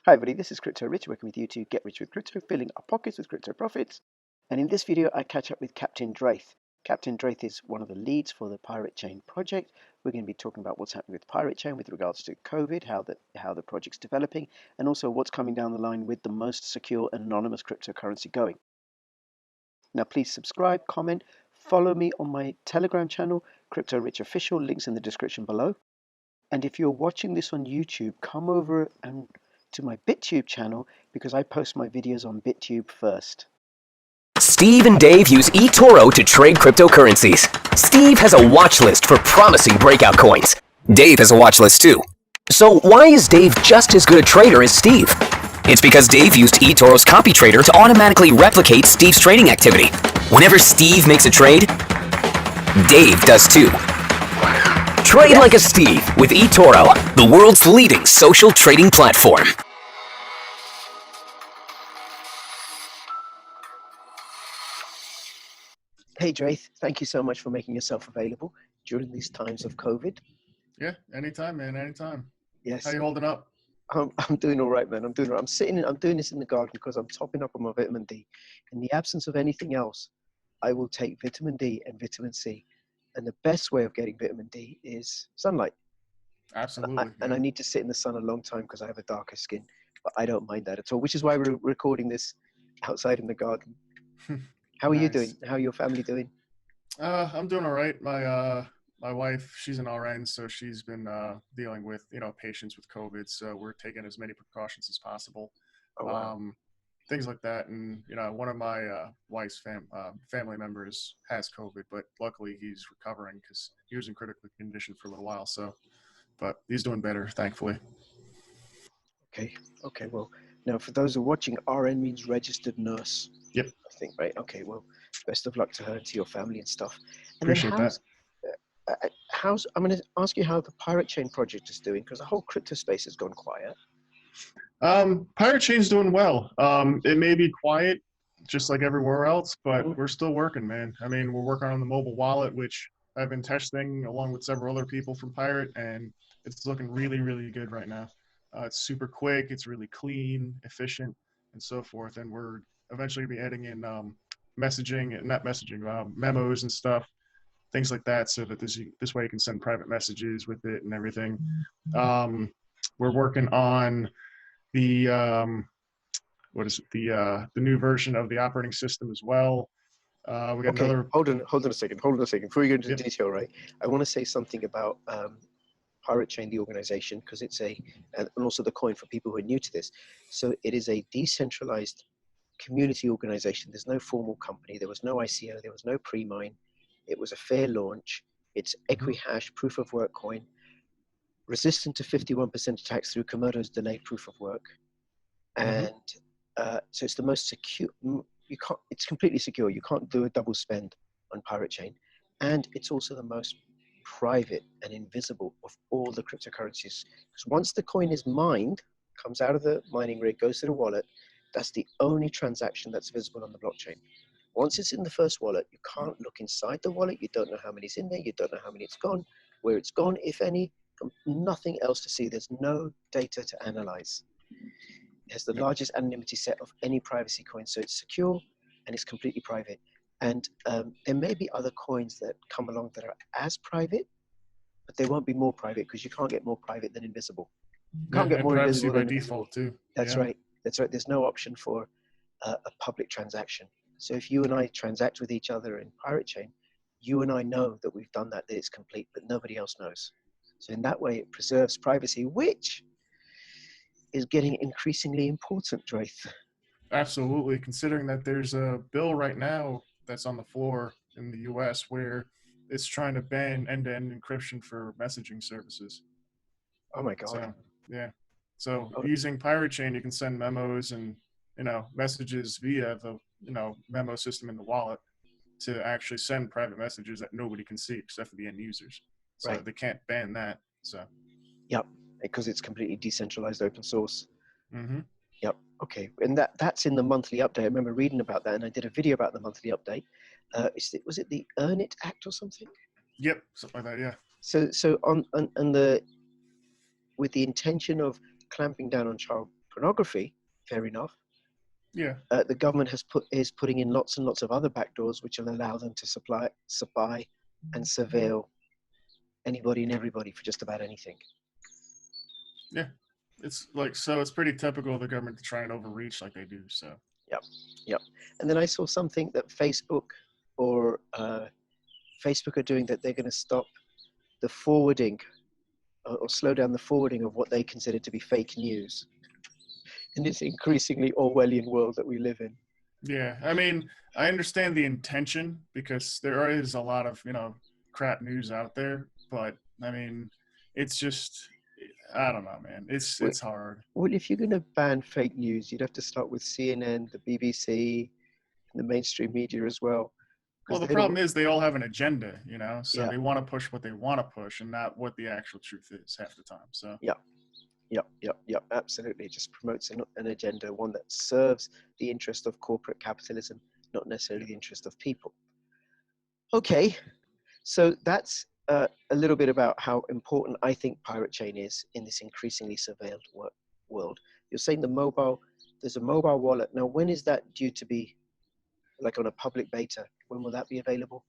Hi everybody, this is Crypto Rich, working with you to get rich with crypto, filling our pockets with crypto profits. And in this video, I catch up with Captain Draeth. Captain Draeth is one of the leads for the Pirate Chain project. We're going to be talking about what's happening with Pirate Chain with regards to COVID, how the project's developing, and also what's coming down the line with the most secure anonymous cryptocurrency going. Now, please subscribe, comment, follow me on my Telegram channel, Crypto Rich Official, links in the description below. And if you're watching this on YouTube, come over and to my BitTube channel because I post my videos on BitTube first. Steve and Dave use eTORO to trade cryptocurrencies. Steve has a watch list for promising breakout coins. Dave has a watch list too. So why is Dave just as good a trader as Steve? It's because Dave used eToro's copy trader to automatically replicate Steve's trading activity. Whenever Steve makes a trade, Dave does too. Trade like a Steve with eToro, the world's leading social trading platform. Hey Draeth, thank you so much for making yourself available during these times of COVID. Yeah, anytime, man, anytime. Yes. How you holding up? I'm doing all right, man. I'm doing all right. I'm doing this in the garden because I'm topping up on my vitamin D. In the absence of anything else, I will take vitamin D and vitamin C. And the best way of getting vitamin D is sunlight. Absolutely. And I need to sit in the sun a long time because I have a darker skin. But I don't mind that at all, which is why we're recording this outside in the garden. How are you doing? How are your family doing? I'm doing all right. My wife, she's an RN, so she's been dealing with patients with COVID. So we're taking as many precautions as possible. Oh, wow. Things like that. And one of my wife's family members has COVID, but luckily he's recovering because he was in critical condition for a little while. So, but he's doing better, thankfully. Okay. Well, now for those who are watching, RN means registered nurse. Yep. I think, right? Okay. Well, best of luck to her and to your family and stuff. And Appreciate that. I'm going to ask you how the Pirate Chain project is doing because the whole crypto space has gone quiet. Pirate Chain's doing well. It may be quiet, just like everywhere else, but we're still working, man. I mean, we're working on the mobile wallet, which I've been testing along with several other people from Pirate, and it's looking really, really good right now. It's super quick, it's really clean, efficient, and so forth. And we're eventually going to be adding in memos and stuff, things like that, so that this way you can send private messages with it and everything. We're working on the the new version of the operating system as well. We got another. Hold on a second. Before you go into detail, right? I want to say something about Pirate Chain, the organization, because it's and also the coin for people who are new to this. So it is a decentralized community organization. There's no formal company. There was no ICO. There was no pre-mine. It was a fair launch. It's equihash proof of work coin, resistant to 51% attacks through Komodo's delayed proof of work, and so it's the most secure. It's completely secure. You can't do a double spend on Pirate Chain, and it's also the most private and invisible of all the cryptocurrencies. Because once the coin is mined, comes out of the mining rig, goes to the wallet, that's the only transaction that's visible on the blockchain. Once it's in the first wallet, you can't look inside the wallet. You don't know how many's in there. You don't know how many it's gone, where it's gone, if any. Nothing else to see. There's no data to analyze. It has the largest anonymity set of any privacy coin, so it's secure and it's completely private. And there may be other coins that come along that are as private, but they won't be more private because you can't get more private than invisible. You can't get more invisible by than default too. That's right. There's no option for a public transaction. So if you and I transact with each other in Pirate Chain, you and I know that we've done that it's complete, but nobody else knows. So in that way, it preserves privacy, which is getting increasingly important, Draeth. Absolutely, considering that there's a bill right now that's on the floor in the U.S. where it's trying to ban end-to-end encryption for messaging services. Oh my God. So using Pirate Chain, you can send memos and messages via the memo system in the wallet to actually send private messages that nobody can see except for the end users. So they can't ban that. So. Yep, because it's completely decentralized open source. Mm-hmm. Yep. Okay, and that's in the monthly update. I remember reading about that, and I did a video about the monthly update. Was it the Earn It Act or something? Yep, something like that. Yeah. So with the intention of clamping down on child pornography, fair enough. Yeah. The government is putting in lots and lots of other backdoors which will allow them to spy and surveil anybody and everybody for just about anything. Yeah. It's like, so it's pretty typical of the government to try and overreach like they do. So. Yep. And then I saw something that Facebook are doing, that they're going to stop the forwarding or slow down the forwarding of what they consider to be fake news in this increasingly Orwellian world that we live in. Yeah, I mean, I understand the intention because there is a lot of, crap news out there, but I mean, it's just, I don't know, man. It's hard. Well, if you're going to ban fake news, you'd have to start with CNN, the BBC, and the mainstream media as well. Well, the problem is they all have an agenda, so Yeah. they want to push what they want to push and not what the actual truth is half the time. So. Yep, absolutely. It just promotes an agenda, one that serves the interest of corporate capitalism, not necessarily the interest of people. Okay, so that's a little bit about how important I think Pirate Chain is in this increasingly surveilled world. You're saying there's a mobile wallet. Now, when is that due to be, like, on a public beta? When will that be available?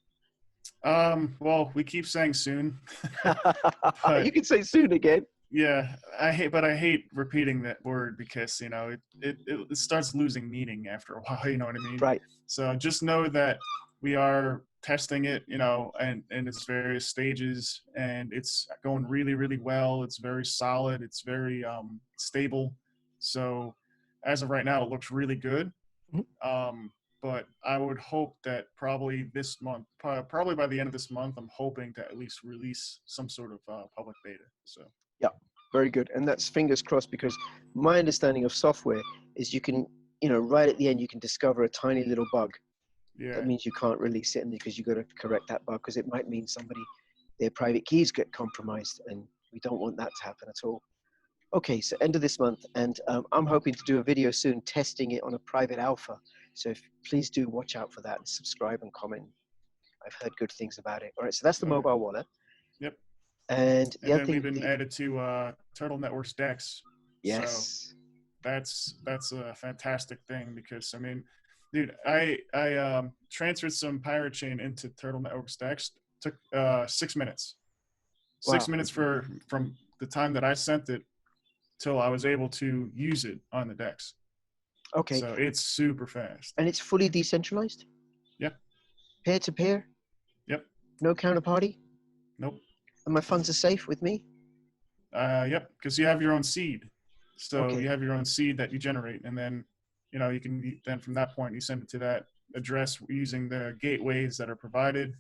Well, we keep saying soon. You can say soon again. Yeah, I hate repeating that word because it starts losing meaning after a while. You know what I mean? Right. So just know that we are testing it, and in its various stages, and it's going really, really well. It's very solid. It's very stable. So as of right now, it looks really good. Mm-hmm. But I would hope that probably this month, probably by the end of this month, I'm hoping to at least release some sort of public beta. So. Yeah, very good. And that's fingers crossed, because my understanding of software is you can, right at the end, you can discover a tiny little bug. Yeah. That means you can't release it, and because you've got to correct that bug, because it might mean their private keys get compromised, and we don't want that to happen at all. Okay, so end of this month, and I'm hoping to do a video soon testing it on a private alpha. So please do watch out for that and subscribe and comment. I've heard good things about it. All right, so that's the mobile wallet. Yep. And then we've been added to Turtle Network's DEX. Yes. So that's a fantastic thing because, I mean, dude, I transferred some Pirate Chain into Turtle Network's DEX. Took 6 minutes. Wow. 6 minutes from the time that I sent it till I was able to use it on the DEX. Okay. So it's super fast. And it's fully decentralized? Yep. Peer-to-peer? Yep. No counterparty? Nope. And my funds are safe with me? Yep, because you have your own seed. So Okay. you have your own seed that you generate, and then you can then from that point you send it to that address using the gateways that are provided,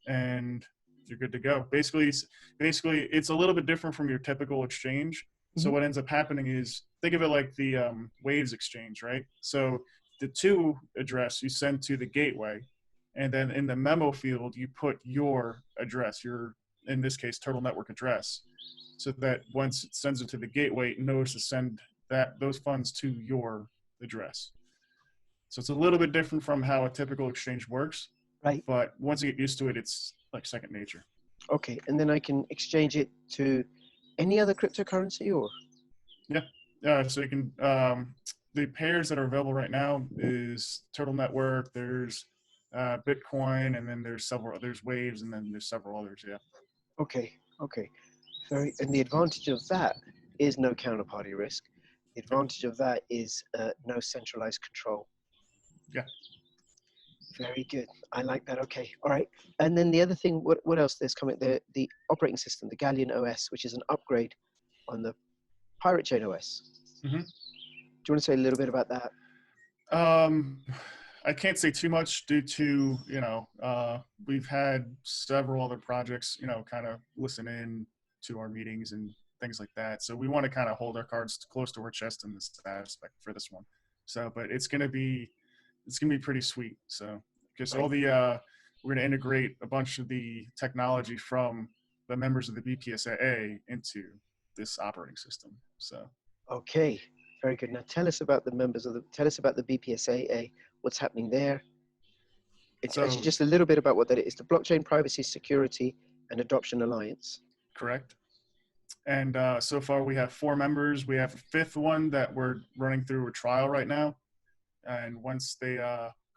and you're good to go. Basically, it's a little bit different from your typical exchange. Mm-hmm. So what ends up happening is, think of it like the Waves exchange, right? So the to address you send to the gateway, and then in the memo field you put your address, your, in this case, Turtle Network address, so that once it sends it to the gateway, it knows to send those funds to your address. So it's a little bit different from how a typical exchange works. Right. But once you get used to it, it's like second nature. Okay, and then I can exchange it to any other cryptocurrency, or? Yeah. So you can, the pairs that are available right now is Turtle Network, there's Bitcoin, and then there's Waves, and then there's several others. Yeah. Okay. And the advantage of that is no counterparty risk. The advantage of that is no centralized control. Yeah. Very good. I like that. Okay. All right. And then the other thing, what else there's coming? The operating system, the Galleon OS, which is an upgrade on the Pirate Chain OS. Mm-hmm. Do you want to say a little bit about that? I can't say too much due to, we've had several other projects, kind of listen in to our meetings and things like that. So we want to kind of hold our cards close to our chest in this aspect for this one. So, but it's going to be pretty sweet. So, because all the, we're going to integrate a bunch of the technology from the members of the BPSAA into this operating system. So. Okay. Very good. Now tell us about the BPSAA, what's happening there. It's actually just a little bit about what that is. The Blockchain Privacy, Security, and Adoption Alliance. Correct. So far we have 4 members. We have a 5th one that we're running through a trial right now. And once they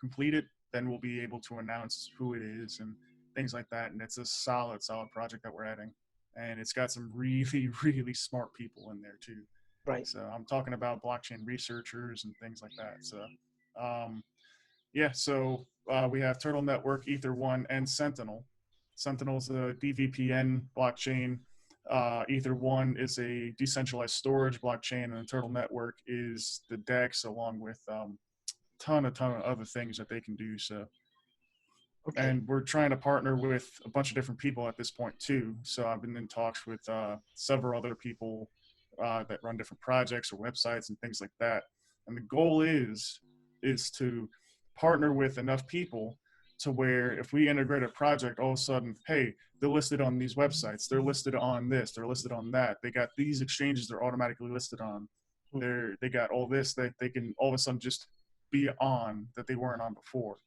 complete it, then we'll be able to announce who it is and things like that. And it's a solid project that we're adding. And it's got some really, really smart people in there too. Right. So I'm talking about blockchain researchers and things like that. So we have Turtle Network, Ether1, and Sentinel. Sentinel's a DVPN blockchain. Ether1 is a decentralized storage blockchain, and the Turtle Network is the DEX along with ton of other things that they can do. So, Okay. and we're trying to partner with a bunch of different people at this point too. So I've been in talks with several other people that run different projects or websites and things like that. And the goal is to partner with enough people to where if we integrate a project, all of a sudden, hey, they're listed on these websites, they're listed on this, they're listed on that, they got these exchanges they're automatically listed on, they got all this that they can all of a sudden just be on that they weren't on before.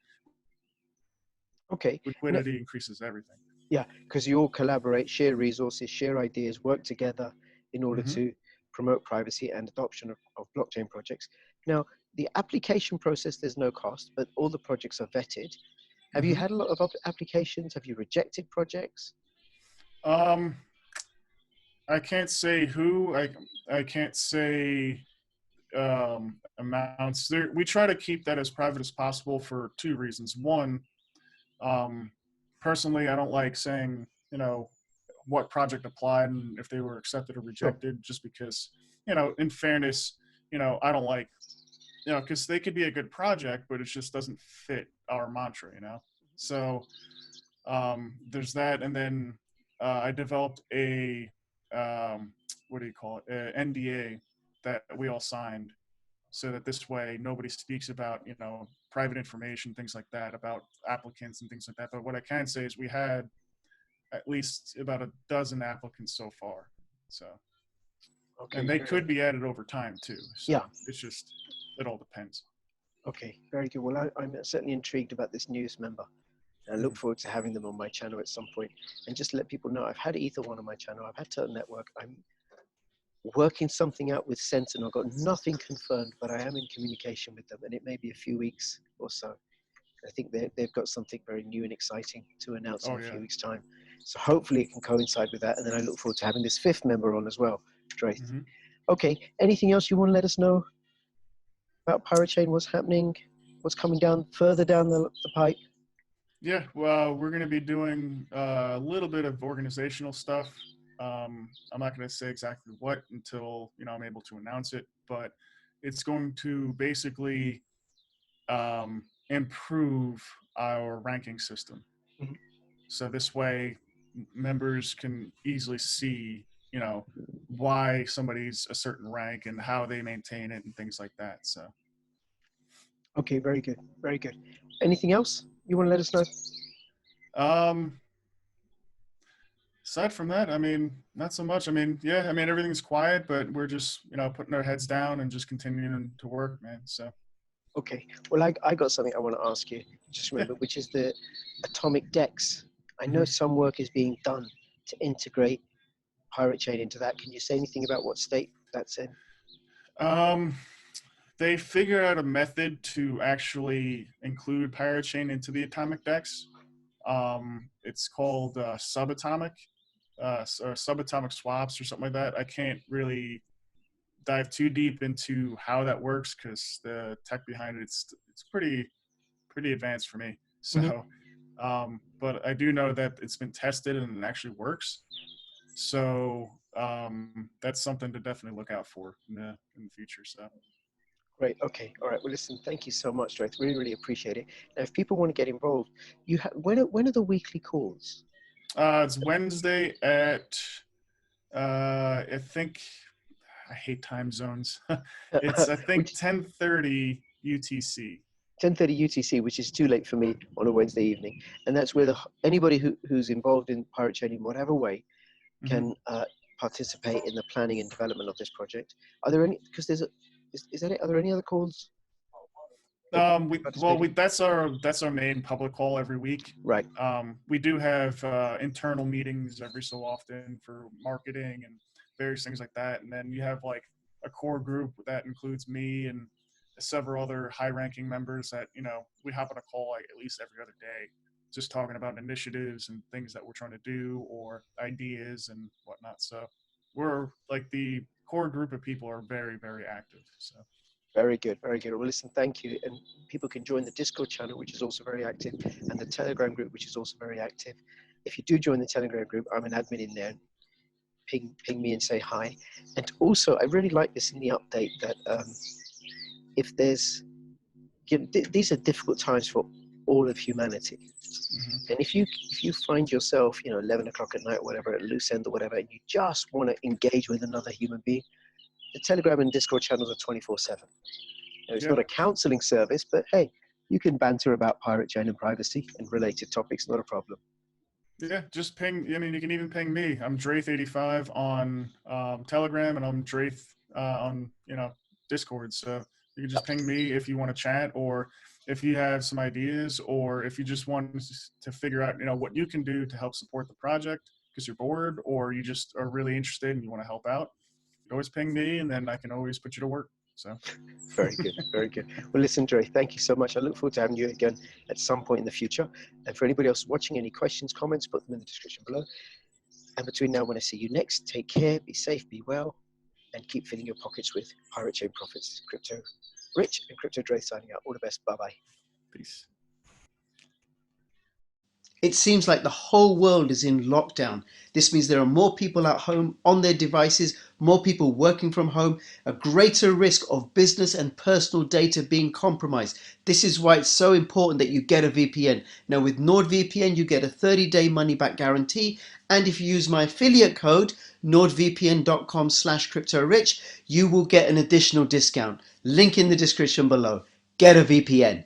Okay. Liquidity increases everything. Yeah, because you all collaborate, share resources, share ideas, work together in order to promote privacy and adoption of blockchain projects. Now, the application process, there's no cost, but all the projects are vetted. Have you had a lot of applications? Have you rejected projects? I can't say who. I can't say amounts. We try to keep that as private as possible for 2 reasons. One, personally, I don't like saying, what project applied and if they were accepted or rejected, just because, in fairness, I don't like, because they could be a good project, but it just doesn't fit our mantra, So there's that. And then I developed a, NDA that we all signed, so that this way nobody speaks about, private information, things like that, about applicants and things like that. But what I can say is we had at least about a dozen applicants so far. So, Okay, and they could be added over time too. So yeah. it's just, it all depends. Okay, very good. Well, I'm certainly intrigued about this newest member. I look forward to having them on my channel at some point. And just to let people know, I've had Ether1 on my channel. I've had Turtle Network. I'm working something out with Sentinel. I've got nothing confirmed, but I am in communication with them, and it may be a few weeks or so. I think they've got something very new and exciting to announce in a few weeks' time. So hopefully it can coincide with that. And then I look forward to having this 5th member on as well, Draeth. Okay, anything else you want to let us know about PyroChain? What's happening? What's coming down further down the pipe? Yeah, well, we're going to be doing a little bit of organizational stuff. I'm not going to say exactly what until, I'm able to announce it, but it's going to basically improve our ranking system. So this way members can easily see, why somebody's a certain rank and how they maintain it and things like that. So. Okay, very good. Very good. Anything else you want to let us know? Aside from that, not so much. Everything's quiet, but we're just, putting our heads down and just continuing to work, man. So. Okay. Well, I got something I want to ask you. Just remember, which is the atomic DEX. I know some work is being done to integrate PyroChain into that. Can you say anything about what state that's in? They figured out a method to actually include PyroChain into the atomic DEX. It's called subatomic or subatomic swaps or something like that. I can't really dive too deep into how that works because the tech behind it, it's pretty advanced for me. So, but I do know that it's been tested and it actually works. So that's something to definitely look out for in the future. So. Great. Okay. All right. Well, listen, thank you so much, Draeth. Really, really appreciate it. Now, if people want to get involved, when are the weekly calls? It's Wednesday at, I think, I hate time zones. It's, I think, 10:30 UTC. 10:30 UTC, which is too late for me on a Wednesday evening. And that's where anybody who's involved in PyroChain in whatever way can participate in the planning and development of this project. Are there any, because there's is that it? Are there any other calls? That's our main public call every week. Right. We do have internal meetings every so often for marketing and various things like that. And then you have like a core group that includes me and several other high-ranking members that, you know, we hop on a call like at least every other day, just talking about initiatives and things that we're trying to do or ideas and whatnot. So we're like the core group of people are very, very active. So Very good, very good. Well, listen, thank you. And people can join the Discord channel, which is also very active, and the Telegram group, which is also very active. If you do join the Telegram group, I'm an admin in there. Ping me and say hi. And also, I really like this in the update that if there's, these are difficult times for all of humanity. And if you find yourself, 11 o'clock at night, or whatever, at loose end or whatever, and you just want to engage with another human being, the Telegram and Discord channels are 24/7. It's not a counseling service, but hey, you can banter about pirate chain and privacy and related topics, not a problem. Yeah, just ping. I mean, you can even ping me. I'm Draeth85 on Telegram, and I'm Draeth on Discord. So you can just ping me if you want to chat, or if you have some ideas, or if you just want to figure out what you can do to help support the project because you're bored, or you just are really interested and you want to help out. Always ping me, and then I can always put you to work. So very good, very good. Well, listen, Dre, thank you so much. I look forward to having you again at some point in the future. And for anybody else watching, any questions, comments, put them in the description below. And between now and when I see you next, take care, be safe, be well, and keep filling your pockets with pirate chain profits. Crypto Rich and Crypto Dre signing out. All the best. Bye-bye. Peace. It seems like the whole world is in lockdown. This means there are more people at home on their devices, more people working from home, a greater risk of business and personal data being compromised. This is why it's so important that you get a VPN. Now with NordVPN, you get a 30-day money-back guarantee. And if you use my affiliate code, nordvpn.com/cryptorich, you will get an additional discount. Link in the description below. Get a VPN.